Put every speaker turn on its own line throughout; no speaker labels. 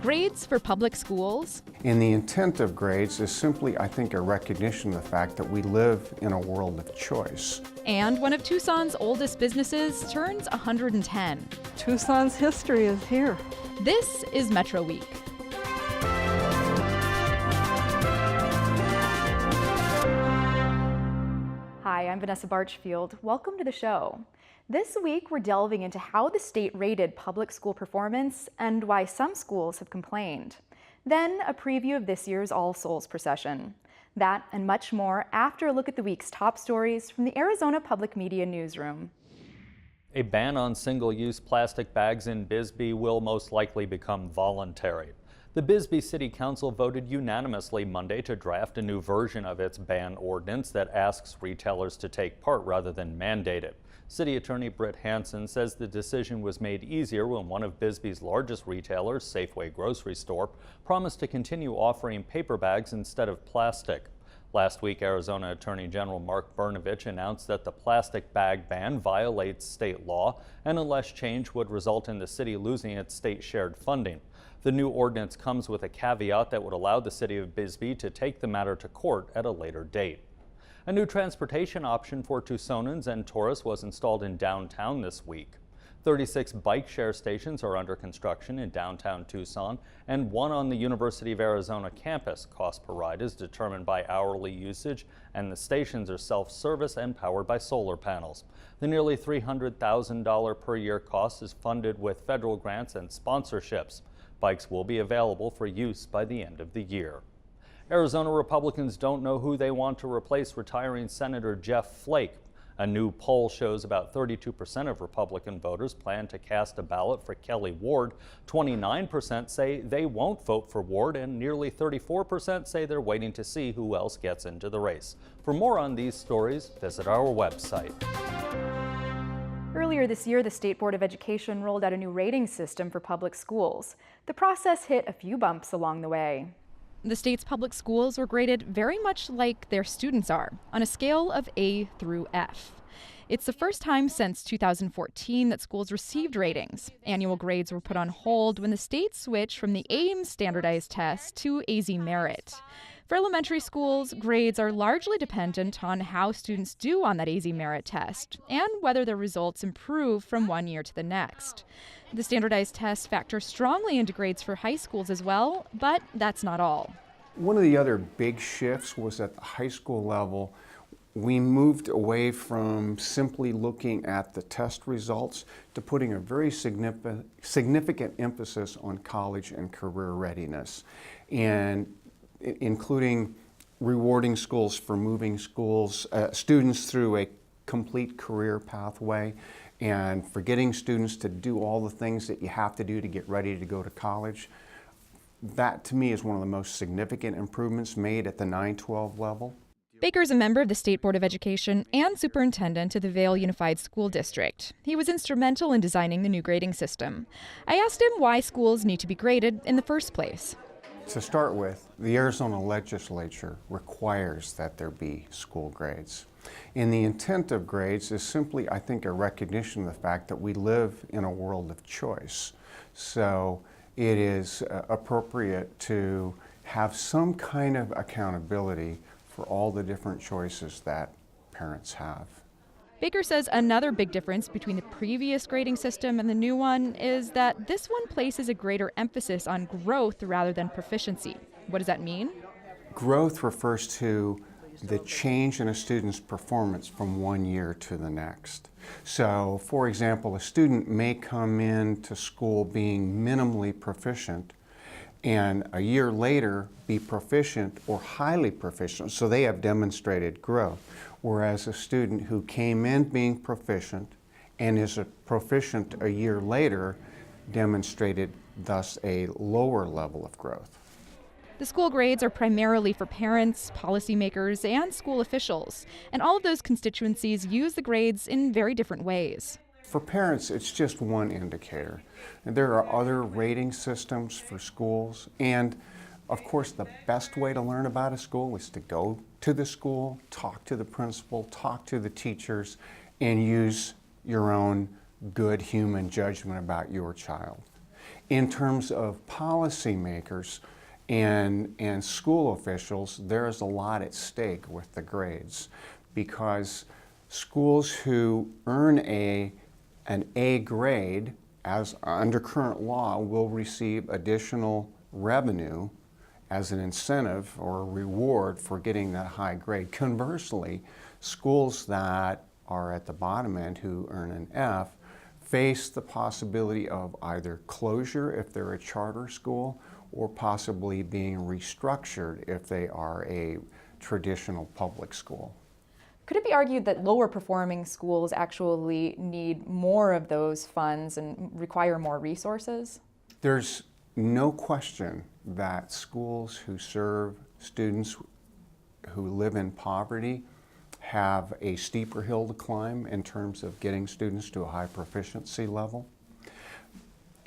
Grades for public schools.
And the intent of grades is simply, I think, a recognition of the fact that we live in a world of choice.
And one of Tucson's oldest businesses turns 110.
Tucson's history is here.
This is Metro Week. Hi, I'm Vanessa Barchfield. Welcome to the show. This week, we're delving into how the state rated public school performance and why some schools have complained. Then, a preview of this year's All Souls procession. That and much more after a look at the week's top stories from the Arizona Public Media Newsroom.
A ban on single-use plastic bags in Bisbee will most likely become voluntary. The Bisbee City Council voted unanimously Monday to draft a new version of its ban ordinance that asks retailers to take part rather than mandate it. City Attorney Britt Hansen says the decision was made easier when one of Bisbee's largest retailers, Safeway Grocery Store, promised to continue offering paper bags instead of plastic. Last week, Arizona Attorney General Mark Brnovich announced that the plastic bag ban violates state law and unless change would result in the city losing its state shared funding. The new ordinance comes with a caveat that would allow the city of Bisbee to take the matter to court at a later date. A new transportation option for Tucsonans and tourists was installed in downtown this week. 36 bike share stations are under construction in downtown Tucson and one on the University of Arizona campus. Cost per ride is determined by hourly usage and the stations are self-service and powered by solar panels. The nearly $300,000 per year cost is funded with federal grants and sponsorships. Bikes will be available for use by the end of the year. Arizona Republicans don't know who they want to replace retiring Senator Jeff Flake. A new poll shows about 32% of Republican voters plan to cast a ballot for Kelly Ward. 29% say they won't vote for Ward, and nearly 34% say they're waiting to see who else gets into the race. For more on these stories, visit our website.
Earlier this year, the State Board of Education rolled out a new rating system for public schools. The process hit a few bumps along the way. The state's public schools were graded very much like their students are, on a scale of A through F. It's the first time since 2014 that schools received ratings. Annual grades were put on hold when the state switched from the AIMS standardized test to AZ Merit. For elementary schools, grades are largely dependent on how students do on that AZ Merit test and whether their results improve from one year to the next. The standardized tests factor strongly into grades for high schools as well, but that's not all.
One of the other big shifts was at the high school level. We moved away from simply looking at the test results to putting a very significant emphasis on college and career readiness, and including rewarding schools for moving students through a complete career pathway and for getting students to do all the things that you have to do to get ready to go to college. That, to me, is one of the most significant improvements made at the 9-12 level.
Baker's a member of the State Board of Education and superintendent of the Vail Unified School District. He was instrumental in designing the new grading system. I asked him why schools need to be graded in the first place.
To start with, the Arizona legislature requires that there be school grades. And the intent of grades is simply, I think, a recognition of the fact that we live in a world of choice. So it is appropriate to have some kind of accountability for all the different choices that parents have.
Baker says another big difference between the previous grading system and the new one is that this one places a greater emphasis on growth rather than proficiency. What does that mean?
Growth refers to the change in a student's performance from one year to the next. So, for example, a student may come into school being minimally proficient and a year later be proficient or highly proficient, so they have demonstrated growth. Whereas a student who came in being proficient and is a proficient a year later demonstrated thus a lower level of growth.
The school grades are primarily for parents, policymakers, and school officials, and all of those constituencies use the grades in very different ways.
For parents, it's just one indicator. And there are other rating systems for schools, and of course the best way to learn about a school is to go to the school, talk to the principal, talk to the teachers, and use your own good human judgment about your child. In terms of policymakers and school officials, there is a lot at stake with the grades, because schools who earn an A grade, as under current law, will receive additional revenue as an incentive or a reward for getting that high grade. Conversely, schools that are at the bottom end who earn an F face the possibility of either closure if they're a charter school, or possibly being restructured if they are a traditional public school.
Could it be argued that lower performing schools actually need more of those funds and require more resources?
There's no question that schools who serve students who live in poverty have a steeper hill to climb in terms of getting students to a high proficiency level.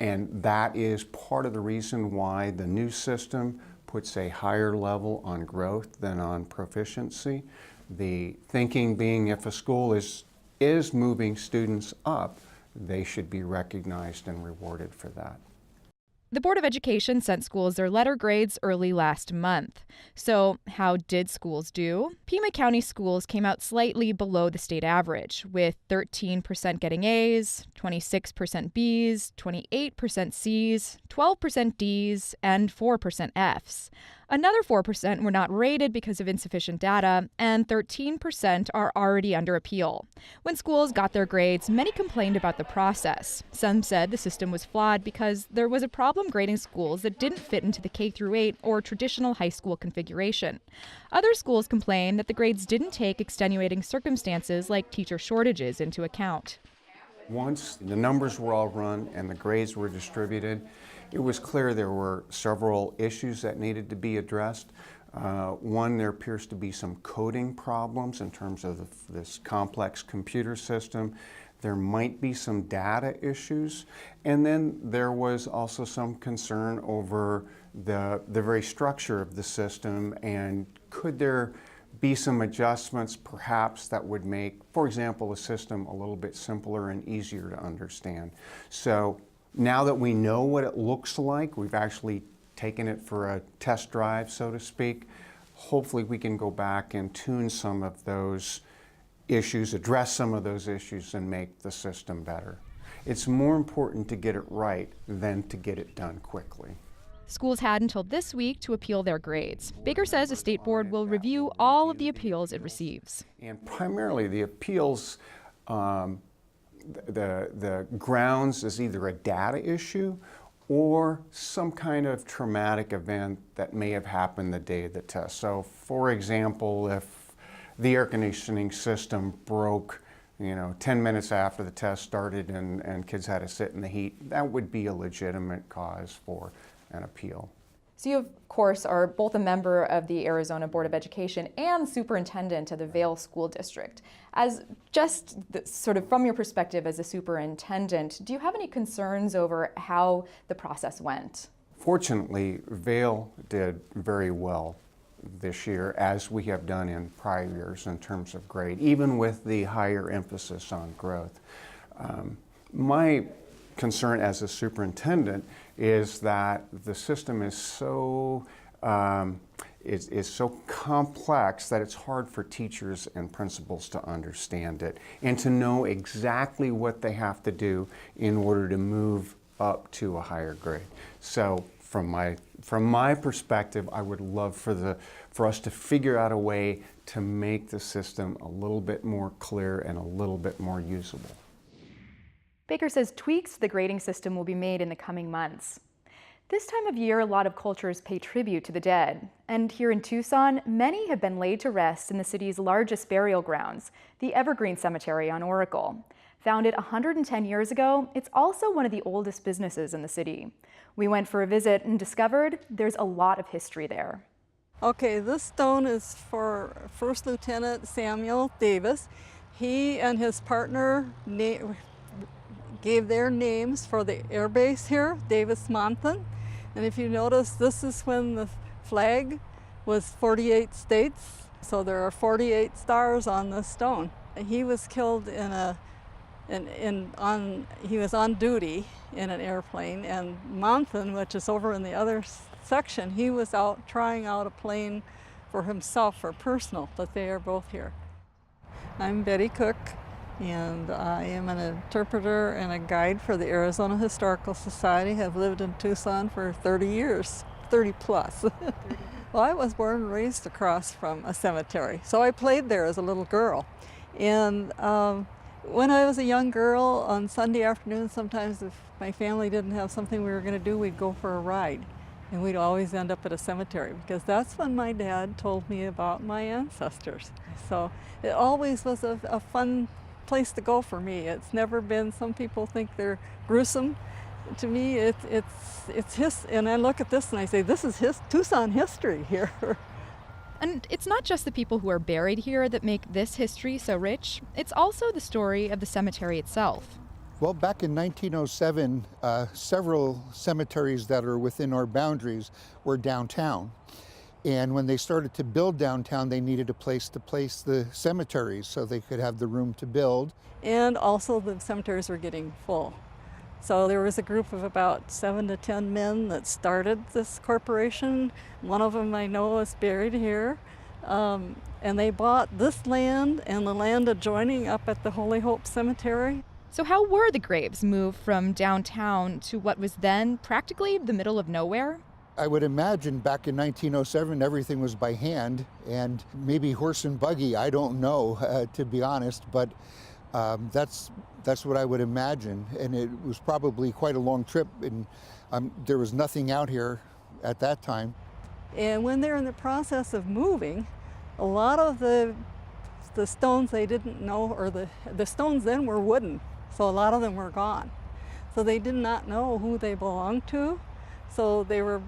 And that is part of the reason why the new system puts a higher level on growth than on proficiency. The thinking being, if a school is moving students up, they should be recognized and rewarded for that.
The Board of Education sent schools their letter grades early last month. So how did schools do? Pima County schools came out slightly below the state average, with 13% getting A's, 26% B's, 28% C's, 12% D's, and 4% F's. Another 4% were not rated because of insufficient data, and 13% are already under appeal. When schools got their grades, many complained about the process. Some said the system was flawed because there was a problem grading schools that didn't fit into the K-8 or traditional high school configuration. Other schools complained that the grades didn't take extenuating circumstances like teacher shortages into account.
Once the numbers were all run and the grades were distributed, it was clear there were several issues that needed to be addressed. One, there appears to be some coding problems in terms of this complex computer system. There might be some data issues. And then there was also some concern over the very structure of the system, and could there be some adjustments perhaps that would make, for example, the system a little bit simpler and easier to understand. So now that we know what it looks like, we've actually taken it for a test drive, so to speak, hopefully we can go back and tune some of those issues, address some of those issues, and make the system better. It's more important to get it right than to get it done quickly.
Schools had until this week to appeal their grades. Baker says the state board will review all of the appeals it receives.
And primarily the appeals, the grounds is either a data issue or some kind of traumatic event that may have happened the day of the test. So for example, if the air conditioning system broke 10 minutes after the test started and kids had to sit in the heat, that would be a legitimate cause for an appeal.
So you, of course, are both a member of the Arizona Board of Education and superintendent of the Vail School District. As just sort of from your perspective as a superintendent, do you have any concerns over how the process went?
Fortunately, Vail did very well this year, as we have done in prior years in terms of grade, even with the higher emphasis on growth. My concern as a superintendent is that the system is so complex that it's hard for teachers and principals to understand it and to know exactly what they have to do in order to move up to a higher grade. So from my perspective, I would love for us to figure out a way to make the system a little bit more clear and a little bit more usable.
Baker says tweaks to the grading system will be made in the coming months. This time of year, a lot of cultures pay tribute to the dead. And here in Tucson, many have been laid to rest in the city's largest burial grounds, the Evergreen Cemetery on Oracle. Founded 110 years ago, it's also one of the oldest businesses in the city. We went for a visit and discovered there's a lot of history there.
Okay, this stone is for First Lieutenant Samuel Davis. He and his partner gave their names for the air base here, Davis-Monthan. And if you notice, this is when the flag was 48 states. So there are 48 stars on this stone. He was killed in a and he was on duty in an airplane, and Monthan, which is over in the other section, he was out trying out a plane for himself for personal, but they are both here. I'm Betty Cook, and I am an interpreter and a guide for the Arizona Historical Society. Have lived in Tucson for 30 years, 30 plus. Well, I was born and raised across from a cemetery, so I played there as a little girl. And when I was a young girl, on Sunday afternoons, sometimes if my family didn't have something we were going to do, we'd go for a ride. And we'd always end up at a cemetery, because that's when my dad told me about my ancestors. So it always was a fun place to go for me. It's never been, some people think they're gruesome. To me, it's his, and I look at this and I say, this is Tucson history here.
And it's not just the people who are buried here that make this history so rich. It's also the story of the cemetery itself.
Well, back in 1907, several cemeteries that are within our boundaries were downtown. And when they started to build downtown, they needed a place to place the cemeteries so they could have the room to build.
And also the cemeteries were getting full. So there was a group of about 7 to 10 men that started this corporation. One of them I know is buried here. And they bought this land and the land adjoining up at the Holy Hope Cemetery.
So how were the graves moved from downtown to what was then practically the middle of nowhere?
I would imagine back in 1907, everything was by hand, and maybe horse and buggy, I don't know, to be honest, but that's what I would imagine. And it was probably quite a long trip, and there was nothing out here at that time.
And when they're in the process of moving, a lot of the stones they didn't know, or the stones then were wooden, so a lot of them were gone. So they did not know who they belonged to. So they were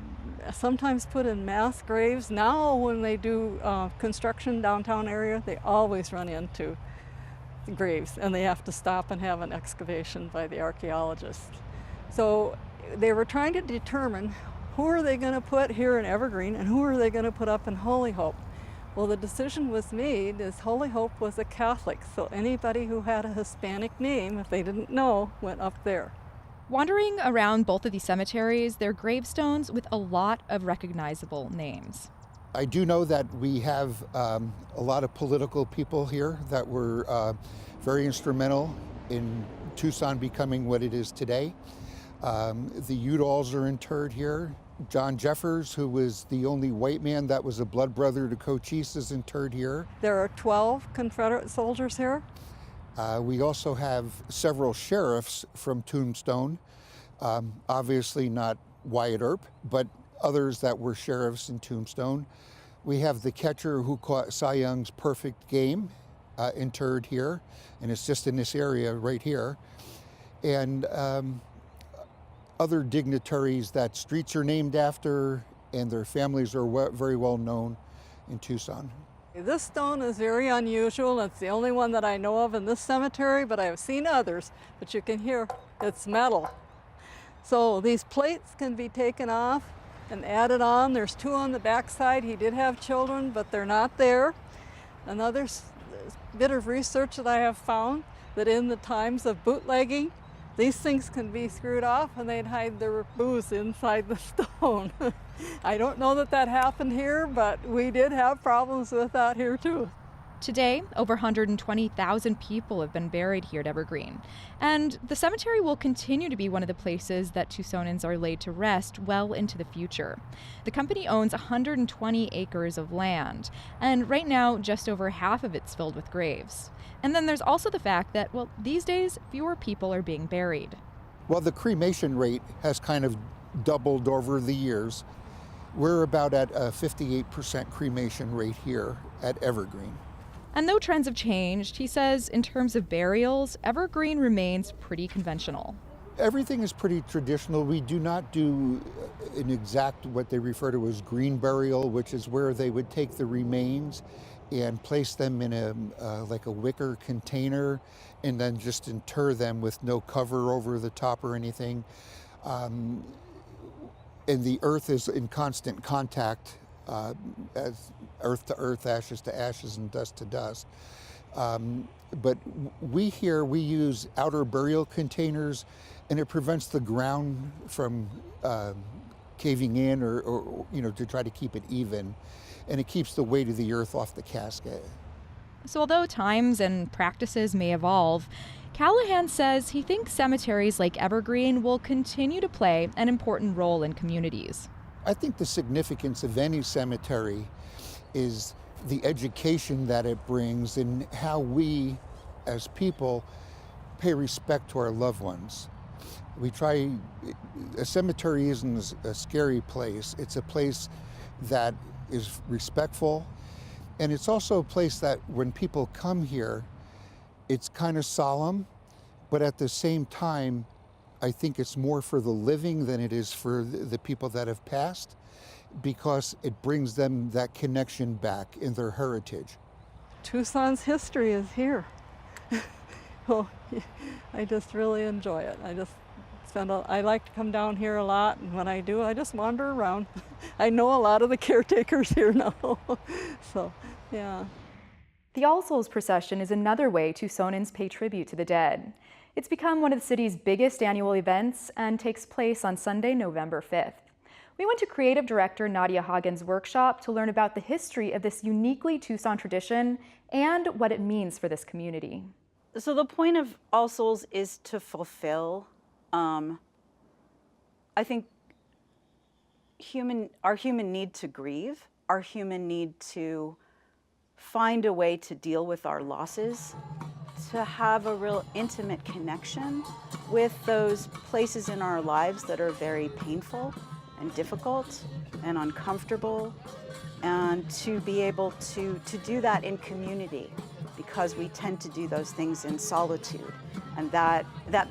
sometimes put in mass graves. Now when they do construction downtown area, they always run into graves, and they have to stop and have an excavation by the archaeologists. So they were trying to determine who are they going to put here in Evergreen and who are they going to put up in Holy Hope. Well, the decision was made as Holy Hope was a Catholic, so anybody who had a Hispanic name, if they didn't know, went up there.
Wandering around both of these cemeteries, they're gravestones with a lot of recognizable names.
I do know that we have a lot of political people here that were very instrumental in Tucson becoming what it is today. The Udalls are interred here. John Jeffers, who was the only white man that was a blood brother to Cochise, is interred here.
There are 12 Confederate soldiers here.
We also have several sheriffs from Tombstone, obviously not Wyatt Earp, but others that were sheriffs in Tombstone. We have the catcher who caught Cy Young's perfect game interred here, and it's just in this area right here. And other dignitaries that streets are named after, and their families are very well known in Tucson.
This stone is very unusual. It's the only one that I know of in this cemetery, but I have seen others. But you can hear it's metal. So these plates can be taken off and added on. There's 2 on the back side. He did have children, but they're not there. Another bit of research that I have found, that in the times of bootlegging, these things can be screwed off and they'd hide their booze inside the stone. I don't know that that happened here, but we did have problems with that here too.
Today, over 120,000 people have been buried here at Evergreen, and the cemetery will continue to be one of the places that Tucsonans are laid to rest well into the future. The company owns 120 acres of land, and right now, just over half of it's filled with graves. And then there's also the fact that, well, these days, fewer people are being buried.
Well, the cremation rate has kind of doubled over the years. We're about at a 58% cremation rate here at Evergreen.
And though trends have changed, he says in terms of burials, Evergreen remains pretty conventional.
Everything is pretty traditional. We do not do an exact, what they refer to as green burial, which is where they would take the remains and place them in like a wicker container and then just inter them with no cover over the top or anything. And the earth is in constant contact as earth to earth, ashes to ashes, and dust to dust. but we use outer burial containers, and it prevents the ground from caving in or to try to keep it even, and it keeps the weight of the earth off the casket.
So although times and practices may evolve, Callahan says he thinks cemeteries like Evergreen will continue to play an important role in communities.
I think the significance of any cemetery is the education that it brings and how we, as people, pay respect to our loved ones. A cemetery isn't a scary place. It's a place that is respectful, and it's also a place that when people come here, it's kind of solemn, but at the same time, I think it's more for the living than it is for the people that have passed, because it brings them that connection back in their heritage.
Tucson's history is here. Well, I just really enjoy it. I like to come down here a lot, and when I do, I just wander around. I know a lot of the caretakers here now, so yeah.
The All Souls Procession is another way Tucsonans pay tribute to the dead. It's become one of the city's biggest annual events and takes place on Sunday, November 5th. We went to creative director Nadia Hagen's workshop to learn about the history of this uniquely Tucson tradition and what it means for this community.
So the point of All Souls is to fulfill, I think, our human need to grieve, our human need to find a way to deal with our losses, to have a real intimate connection with those places in our lives that are very painful and difficult and uncomfortable, and to be able to do that in community, because we tend to do those things in solitude, and that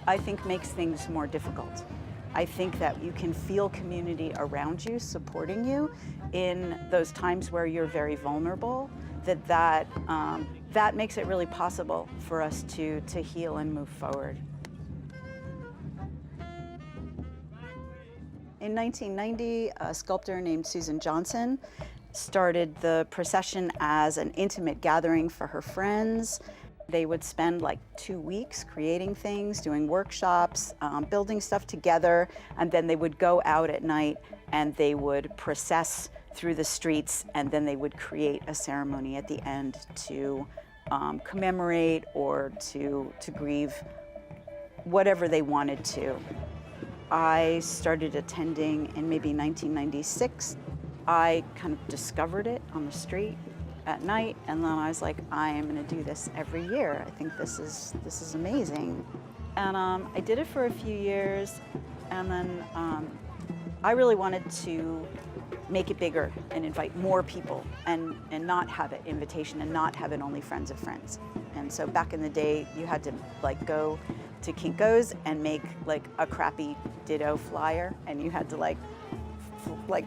I think makes things more difficult. I think that you can feel community around you, supporting you in those times where you're very vulnerable, that makes it really possible for us to heal and move forward. In 1990, a sculptor named Susan Johnson started the procession as an intimate gathering for her friends. They would spend like 2 weeks creating things, doing workshops, building stuff together, and then they would go out at night and they would process through the streets, and then they would create a ceremony at the end to commemorate or to grieve, whatever they wanted to. I started attending in maybe 1996. I kind of discovered it on the street at night, and then I was like, I am going to do this every year. I think this is amazing. And I did it for a few years, and then I really wanted to make it bigger and invite more people, and not have it invitation and not have it only friends of friends. And so back in the day, you had to like go to Kinko's and make like a crappy ditto flyer, and you had to like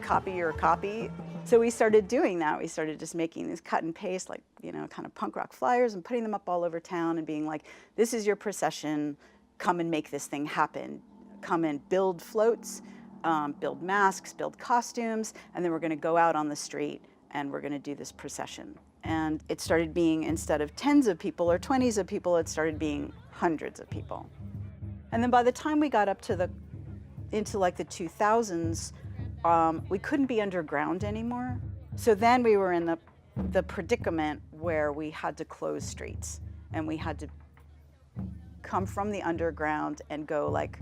copy your copy. So we started doing that. We started just making these cut and paste, like, kind of punk rock flyers, and putting them up all over town and being like, this is your procession, come and make this thing happen. Come and build floats, build masks, build costumes, and then we're gonna go out on the street and we're gonna do this procession. And it started being, instead of tens of people or 20s of people, it started being hundreds of people. And then by the time we got up to into like the 2000s, we couldn't be underground anymore. So then we were in the predicament where we had to close streets, and we had to come from the underground and go like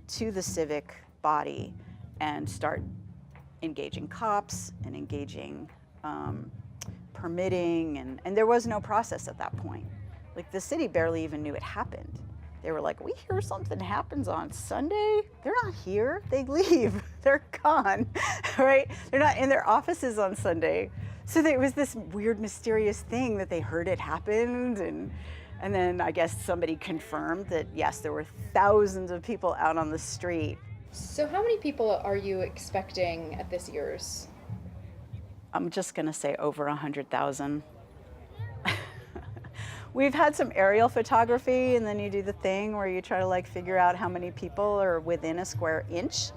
to the civic body and start engaging cops and engaging permitting, and there was no process at that point. Like, the city barely even knew it happened. They were like, we hear something happens on Sunday. They're not here, they leave, they're gone, right? They're not in their offices on Sunday. So there was this weird, mysterious thing that they heard it happened, and then I guess somebody confirmed that, yes, there were thousands of people out on the street.
So how many people are you expecting at this year's?
I'm just gonna say over 100,000. We've had some aerial photography, and then you do the thing where you try to like figure out how many people are within a square inch,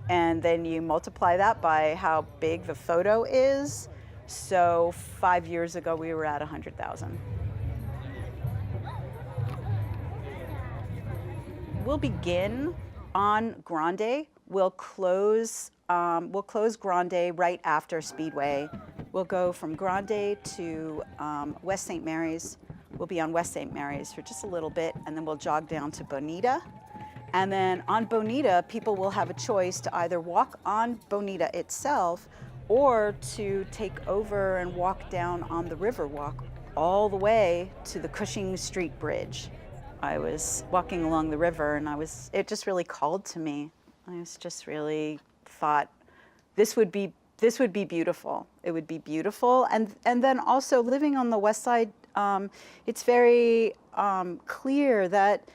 and then you multiply that by how big the photo is. So 5 years ago, we were at 100,000. We'll begin on Grande. We'll close Grande right after Speedway. We'll go from Grande to West St. Mary's. We'll be on West St. Mary's for just a little bit, and then we'll jog down to Bonita. And then on Bonita, people will have a choice to either walk on Bonita itself or to take over and walk down on the Riverwalk all the way to the Cushing Street Bridge. I was walking along the river and it just really called to me. I was just really thought this would be beautiful. It would be beautiful. And then also living on the west side, it's very clear that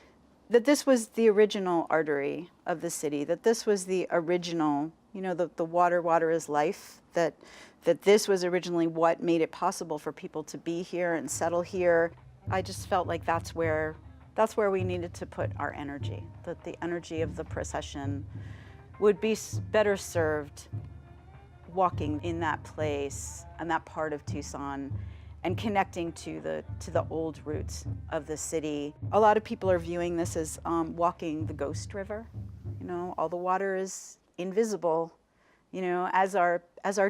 this was the original artery of the city, that this was the original, the water is life, that this was originally what made it possible for people to be here and settle here. I just felt like that's where we needed to put our energy, that the energy of the procession would be better served walking in that place and that part of Tucson and connecting to the old roots of the city. A lot of people are viewing this as walking the ghost river. All the water is invisible, as our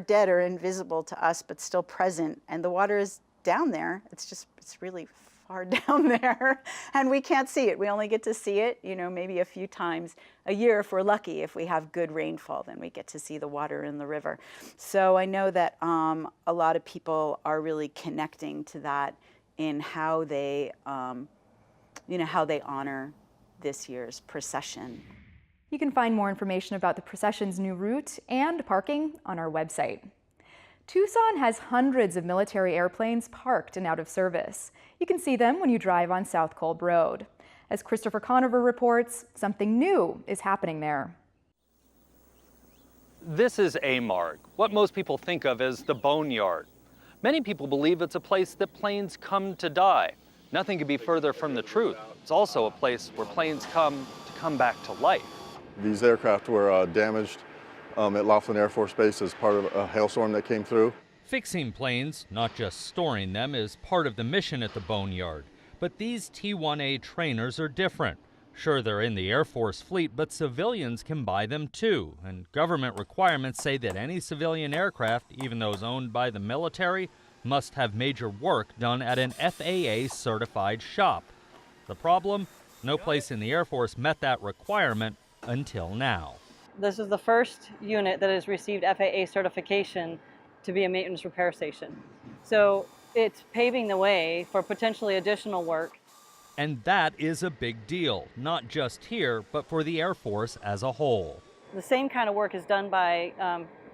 dead are invisible to us but still present, and the water is down there. It's really far down there, and we can't see it. We only get to see it, maybe a few times a year if we're lucky. If we have good rainfall, then we get to see the water in the river. So I know that a lot of people are really connecting to that in how they, how they honor this year's procession.
You can find more information about the procession's new route and parking on our website. Tucson has hundreds of military airplanes parked and out of service. You can see them when you drive on South Kolb Road. As Christopher Conover reports, something new is happening there.
This is Amard, what most people think of as the Boneyard. Many people believe it's a place that planes come to die. Nothing could be further from the truth. It's also a place where planes come back to life.
These aircraft were damaged at Laughlin Air Force Base as part of a hailstorm that came through.
Fixing planes, not just storing them, is part of the mission at the Boneyard. But these T-1A trainers are different. Sure, they're in the Air Force fleet, but civilians can buy them too. And government requirements say that any civilian aircraft, even those owned by the military, must have major work done at an FAA-certified shop. The problem? No place in the Air Force met that requirement until now.
This is the first unit that has received FAA certification to be a maintenance repair station. So it's paving the way for potentially additional work.
And that is a big deal, not just here, but for the Air Force as a whole.
The same kind of work is done by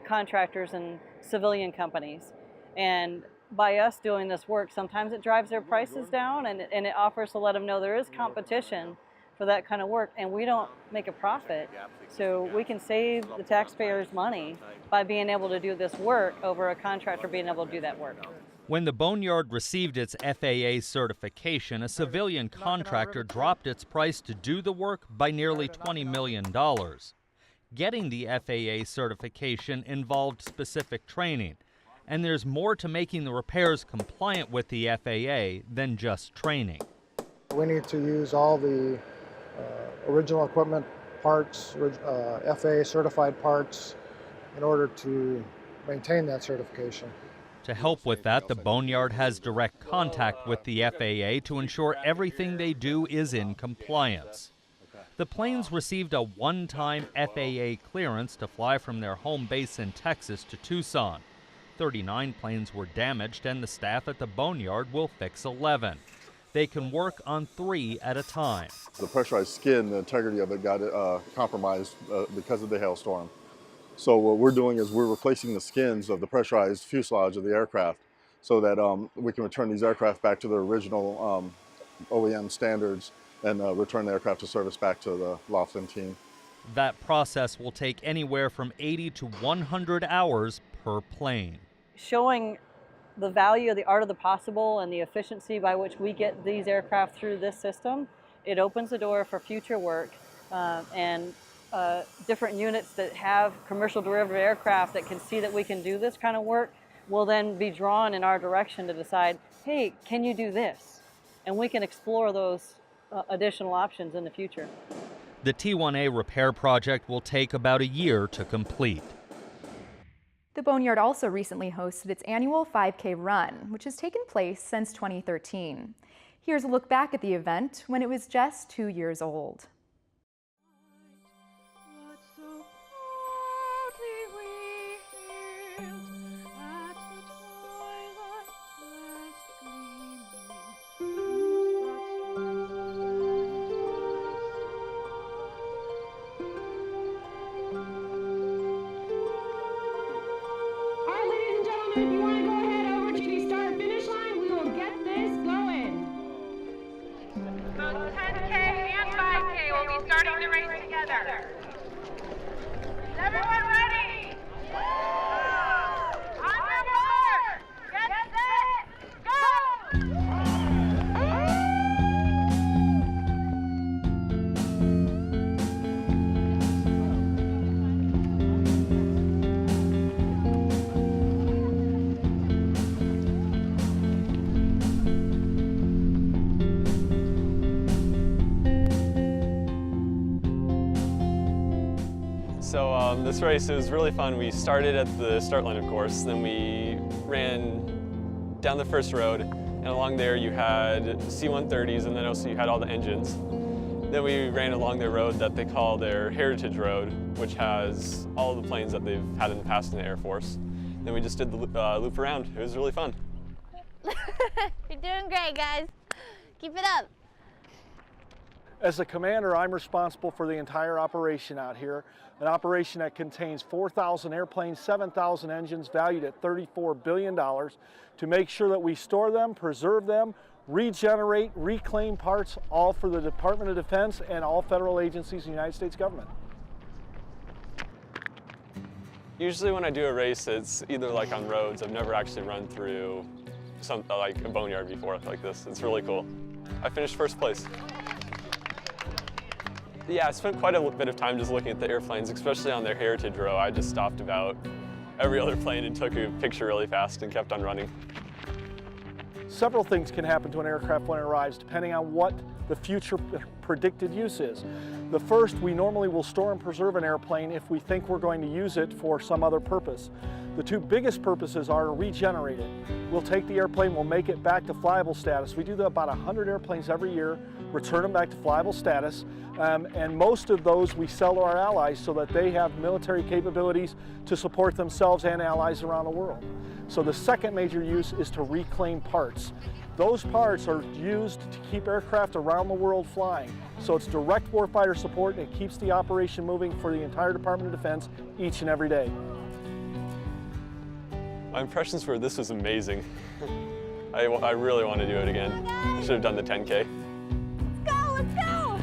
contractors and civilian companies. And by us doing this work, sometimes it drives their prices down, and it offers to let them know there is competition for that kind of work, and we don't make a profit. So we can save the taxpayers money by being able to do this work over a contractor being able to do that work.
When the Boneyard received its FAA certification, a civilian contractor dropped its price to do the work by nearly $20 million. Getting the FAA certification involved specific training, and there's more to making the repairs compliant with the FAA than just training.
We need to use all the original equipment parts, FAA certified parts, in order to maintain that certification.
To help with that, the Boneyard has direct contact with the FAA to ensure everything they do is in compliance. The planes received a one-time FAA clearance to fly from their home base in Texas to Tucson. 39 planes were damaged, and the staff at the Boneyard will fix 11. They can work on 3 at a time.
The pressurized skin, the integrity of it got compromised because of the hailstorm. So what we're doing is we're replacing the skins of the pressurized fuselage of the aircraft so that we can return these aircraft back to their original OEM standards and return the aircraft to service back to the Laughlin team.
That process will take anywhere from 80 to 100 hours per plane.
Showing the value of the art of the possible and the efficiency by which we get these aircraft through this system, it opens the door for future work and different units that have commercial derivative aircraft that can see that we can do this kind of work will then be drawn in our direction to decide, hey, can you do this? And we can explore those additional options in the future.
The T1A repair project will take about a year to complete.
The Boneyard also recently hosted its annual 5K run, which has taken place since 2013. Here's a look back at the event when it was just 2 years old.
If you want to go ahead over to the start finish line, we will get this going. Both 10K and 5K will be starting the race together. Is everyone ready? On your mark, get set, go!
So this race was really fun. We started at the start line, of course, then we ran down the first road, and along there you had C-130s, and then also you had all the engines. Then we ran along their road that they call their Heritage Road, which has all the planes that they've had in the past in the Air Force. Then we just did the loop around. It was really fun.
You're doing great, guys. Keep it up.
As the commander, I'm responsible for the entire operation out here, an operation that contains 4,000 airplanes, 7,000 engines valued at $34 billion to make sure that we store them, preserve them, regenerate, reclaim parts, all for the Department of Defense and all federal agencies in the United States government.
Usually when I do a race, it's either like on roads. I've never actually run through like a boneyard before like this. It's really cool. I finished first place. Yeah, I spent quite a bit of time just looking at the airplanes, especially on their Heritage Row. I just stopped about every other plane and took a picture really fast and kept on running.
Several things can happen to an aircraft when it arrives, depending on what the future predicted use is. The first, we normally will store and preserve an airplane if we think we're going to use it for some other purpose. The two biggest purposes are to regenerate it. We'll take the airplane, we'll make it back to flyable status. We do that about 100 airplanes every year, return them back to flyable status, and most of those we sell to our allies so that they have military capabilities to support themselves and allies around the world. So the second major use is to reclaim parts. Those parts are used to keep aircraft around the world flying. So it's direct warfighter support, and it keeps the operation moving for the entire Department of Defense each and every day.
My impressions were this was amazing. I really want to do it again. I should have done the 10K.
Let's go, let's go!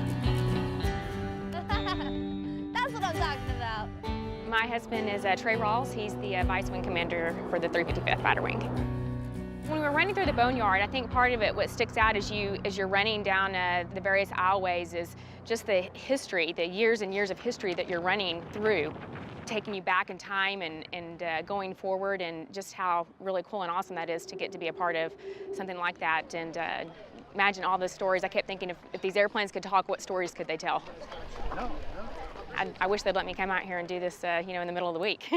That's what I'm talking about.
My husband is Trey Rawls. He's the Vice Wing Commander for the 355th Fighter Wing. When we're running through the Boneyard, I think part of it, what sticks out as you're running down the various aisleways is just the history, the years and years of history that you're running through, taking you back in time and going forward, and just how really cool and awesome that is to get to be a part of something like that. And imagine all the stories. I kept thinking, if these airplanes could talk, what stories could they tell? I wish they'd let me come out here and do this, in the middle of the week.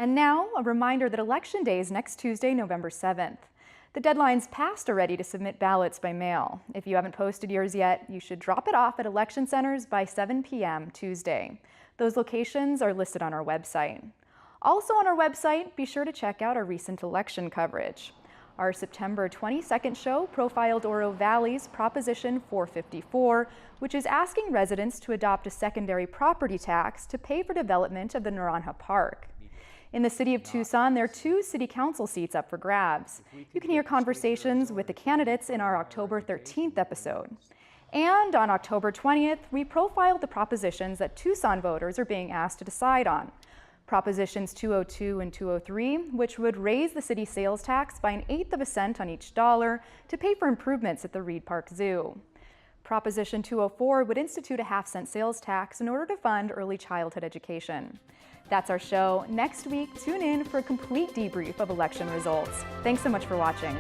And now, a reminder that Election Day is next Tuesday, November 7th. The deadline's passed already to submit ballots by mail. If you haven't posted yours yet, you should drop it off at election centers by 7 p.m. Tuesday. Those locations are listed on our website. Also on our website, be sure to check out our recent election coverage. Our September 22nd show profiled Oro Valley's Proposition 454, which is asking residents to adopt a secondary property tax to pay for development of the Naranja Park. In the city of Tucson, there are 2 city council seats up for grabs. You can hear conversations with the candidates in our October 13th episode. And on October 20th, we profiled the propositions that Tucson voters are being asked to decide on. Propositions 202 and 203, which would raise the city sales tax by 1/8 cent on each dollar to pay for improvements at the Reed Park Zoo. Proposition 204 would institute a 1/2-cent sales tax in order to fund early childhood education. That's our show. Next week, tune in for a complete debrief of election results. Thanks so much for watching.